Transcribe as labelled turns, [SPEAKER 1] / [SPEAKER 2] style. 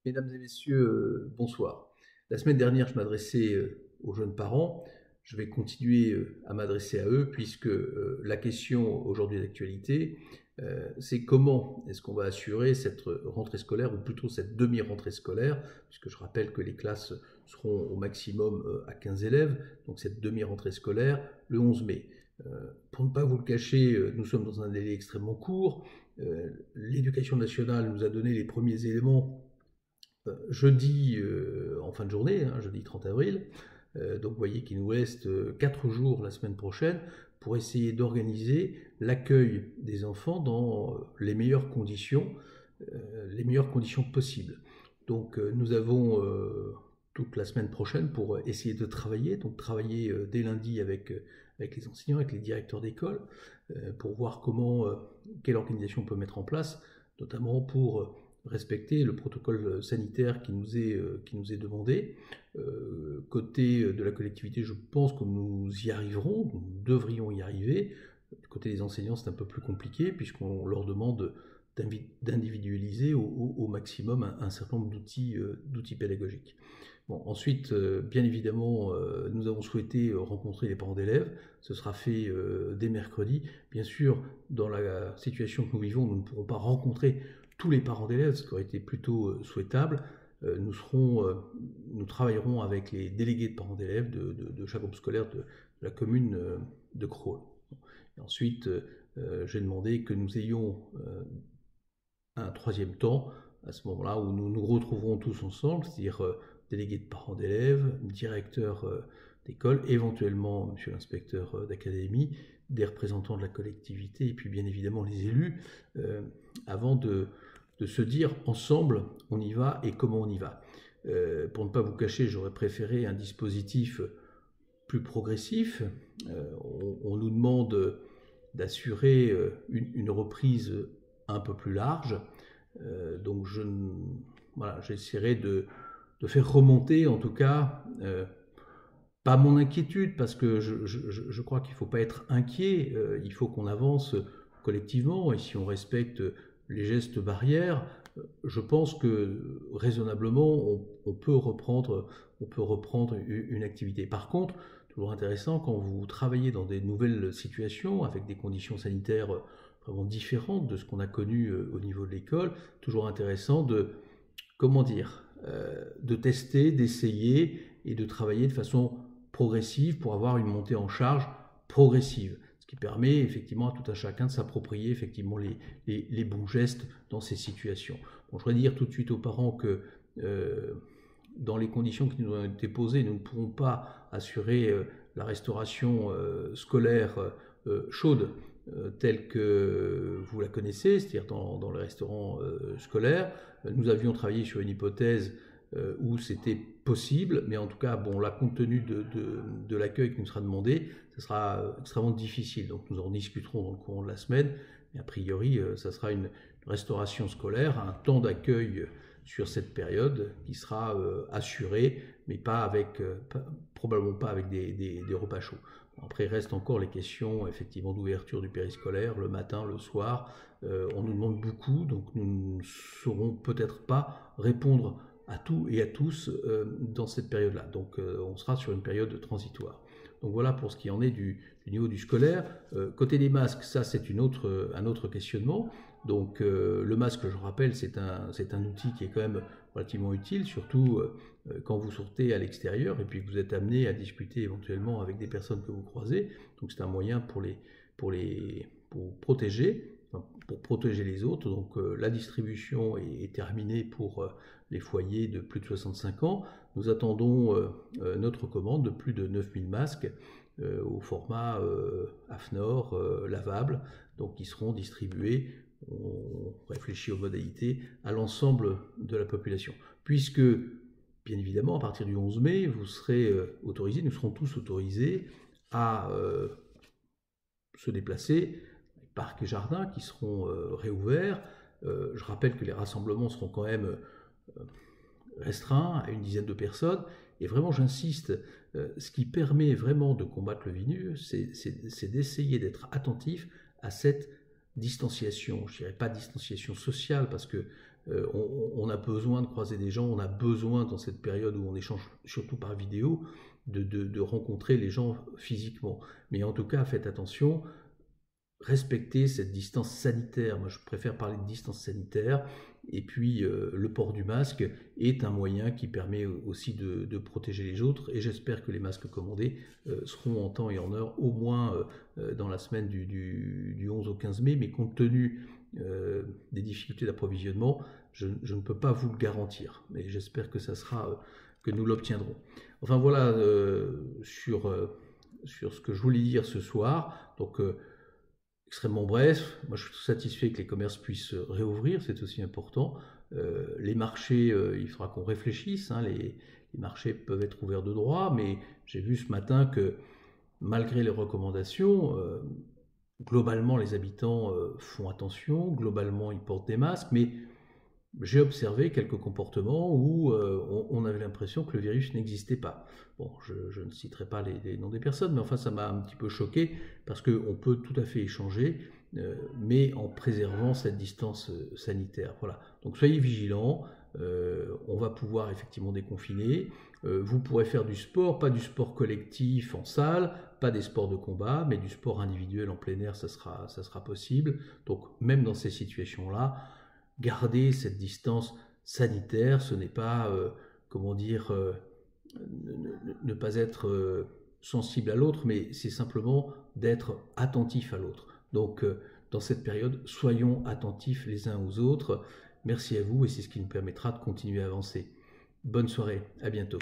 [SPEAKER 1] Mesdames et messieurs, bonsoir. La semaine dernière, je m'adressais aux jeunes parents. Je vais continuer à m'adresser à eux puisque la question aujourd'hui d'actualité, c'est comment est-ce qu'on va assurer cette rentrée scolaire ou plutôt cette demi-rentrée scolaire, puisque je rappelle que les classes seront au maximum à 15 élèves, donc cette demi-rentrée scolaire le 11 mai. Pour ne pas vous le cacher, nous sommes dans un délai extrêmement court. L'éducation nationale nous a donné les premiers éléments jeudi en fin de journée, jeudi 30 avril. Donc vous voyez qu'il nous reste 4 jours la semaine prochaine pour essayer d'organiser l'accueil des enfants dans les meilleures conditions possibles. Donc nous avons toute la semaine prochaine pour essayer de travailler, donc travailler dès lundi avec les enseignants, avec les directeurs d'école, pour voir quelle organisation on peut mettre en place, notamment pour respecter le protocole sanitaire qui nous est demandé. Côté de la collectivité, je pense que nous y arriverons, nous devrions y arriver. Du côté des enseignants, c'est un peu plus compliqué puisqu'on leur demande d'individualiser au maximum un certain nombre d'outils pédagogiques. Bon, ensuite, bien évidemment, nous avons souhaité rencontrer les parents d'élèves. Ce sera fait dès mercredi. Bien sûr, dans la situation que nous vivons, nous ne pourrons pas rencontrer tous les parents d'élèves, ce qui aurait été plutôt souhaitable. Nous travaillerons avec les délégués de parents d'élèves de chaque groupe scolaire de la commune de Crolles. Et ensuite, j'ai demandé que nous ayons un troisième temps, à ce moment-là, où nous nous retrouverons tous ensemble, c'est-à-dire délégués de parents d'élèves, directeurs d'école, éventuellement monsieur l'inspecteur d'académie, des représentants de la collectivité et puis bien évidemment les élus, avant de se dire ensemble on y va et comment on y va. Pour ne pas vous cacher, j'aurais préféré un dispositif plus progressif. On nous demande d'assurer une reprise un peu plus large. Donc j'essaierai de faire remonter en tout cas, pas mon inquiétude, parce que je crois qu'il ne faut pas être inquiet, il faut qu'on avance collectivement, et si on respecte les gestes barrières, je pense que raisonnablement on peut reprendre une activité. Par contre, toujours intéressant, quand vous travaillez dans des nouvelles situations, avec des conditions sanitaires vraiment différentes de ce qu'on a connu au niveau de l'école, toujours intéressant de tester, d'essayer et de travailler de façon progressive pour avoir une montée en charge progressive. Ce qui permet effectivement à tout un chacun de s'approprier effectivement les bons gestes dans ces situations. Bon, je voudrais dire tout de suite aux parents que dans les conditions qui nous ont été posées, nous ne pourrons pas assurer la restauration scolaire chaude telle que vous la connaissez, c'est-à-dire dans les restaurants scolaires. Nous avions travaillé sur une hypothèse où c'était possible, mais en tout cas, bon, là, compte tenu de l'accueil qui nous sera demandé, ce sera extrêmement difficile. Donc nous en discuterons dans le courant de la semaine, mais a priori, ça sera une restauration scolaire, un temps d'accueil sur cette période qui sera assuré, mais probablement pas avec des repas chauds. Après, il reste encore les questions effectivement d'ouverture du périscolaire, le matin, le soir. On nous demande beaucoup, donc nous ne saurons peut-être pas répondre à tout et à tous dans cette période-là. Donc on sera sur une période transitoire. Donc voilà pour ce qui en est du niveau du scolaire. Côté des masques, ça c'est un autre questionnement. Donc le masque, je rappelle, c'est un outil qui est quand même relativement utile, surtout quand vous sortez à l'extérieur et puis que vous êtes amené à discuter éventuellement avec des personnes que vous croisez. Donc c'est un moyen pour protéger, pour protéger les autres. Donc la distribution est terminée pour les foyers de plus de 65 ans. Nous attendons notre commande de plus de 9000 masques au format AFNOR lavable, donc qui seront distribués. On réfléchit aux modalités à l'ensemble de la population. Puisque, bien évidemment, à partir du 11 mai, vous serez autorisés, nous serons tous autorisés à se déplacer, les parcs et jardins qui seront réouverts. Je rappelle que les rassemblements seront quand même restreints à une dizaine de personnes. Et vraiment, j'insiste, ce qui permet vraiment de combattre le virus, c'est d'essayer d'être attentif à cette distanciation. Je ne dirais pas distanciation sociale parce que On a besoin de croiser des gens, on a besoin dans cette période où on échange surtout par vidéo, de rencontrer les gens physiquement. Mais en tout cas, faites attention, respectez cette distance sanitaire. Moi, je préfère parler de distance sanitaire. Et puis, le port du masque est un moyen qui permet aussi de protéger les autres. Et j'espère que les masques commandés seront en temps et en heure, au moins dans la semaine du 11 au 15 mai. Mais compte tenu des difficultés d'approvisionnement, je ne peux pas vous le garantir. Mais j'espère que que nous l'obtiendrons. Enfin, voilà sur ce que je voulais dire ce soir. Donc, extrêmement bref, moi je suis satisfait que les commerces puissent réouvrir, c'est aussi important. Les marchés, il faudra qu'on réfléchisse, hein, les marchés peuvent être ouverts de droit, mais j'ai vu ce matin que malgré les recommandations, globalement les habitants font attention, globalement ils portent des masques, mais j'ai observé quelques comportements où on avait l'impression que le virus n'existait pas. Bon, je ne citerai pas les noms des personnes, mais enfin ça m'a un petit peu choqué parce qu'on peut tout à fait échanger, mais en préservant cette distance sanitaire. Voilà. Donc soyez vigilants, on va pouvoir effectivement déconfiner. Vous pourrez faire du sport, pas du sport collectif en salle, pas des sports de combat, mais du sport individuel en plein air, ça sera possible. Donc même dans ces situations-là, garder cette distance sanitaire, ce n'est pas, comment dire, ne pas être sensible à l'autre, mais c'est simplement d'être attentif à l'autre. Donc, dans cette période, soyons attentifs les uns aux autres. Merci à vous et c'est ce qui nous permettra de continuer à avancer. Bonne soirée, à bientôt.